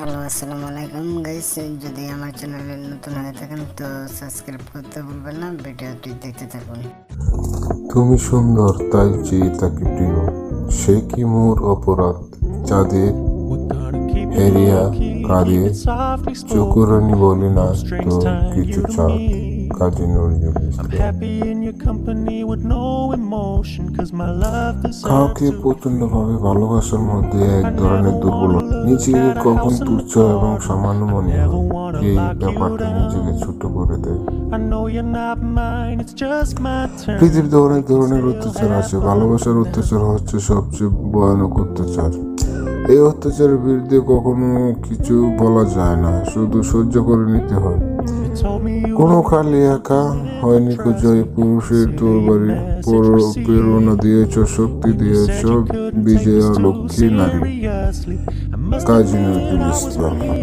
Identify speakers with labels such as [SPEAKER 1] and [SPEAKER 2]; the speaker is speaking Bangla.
[SPEAKER 1] হ্যালো, আসসালামু আলাইকুম গাইস। যদি আমার চ্যানেলে নতুন হয়ে থাকেন তো সাবস্ক্রাইব করতে ভুলবেন না, ভিডিওটি দেখতে থাকুন।
[SPEAKER 2] তুমি সুন্দর তাই চেয়ে তাকে প্রিয়, সে কি মোর অপরাধ চাঁদের হেরিয়া কাঁদে, চকুরানি বলে না তো কিছু চাঁদ। কাজী নজরুল ইসলাম। কাউকে প্রচন্ডভাবে ভালোবাসার মধ্যে এক ধরনের দুর্বলতা, নিজেকে কখন তুচ্ছ এবং সামান্য মনে হয়। এই ব্যাপারটা নিজেকে ছোট করে দেয়। পৃথিবীতে অনেক ধরনের অত্যাচার আছে, ভালোবাসার অত্যাচার হচ্ছে সবচেয়ে ভয়ানক অত্যাচার। এই অত্যাচারের বিরুদ্ধে কখনো কিছু বলা যায় না, শুধু সহ্য করে নিতে হয়। কোনো খালি একা হয়নি জয়, পুরুষের তরবারি প্রেরণা দিয়েছ, শক্তি দিয়েছ, বিজয়া লক্ষ্মী নারী। কাজী নজরুল ইসলাম।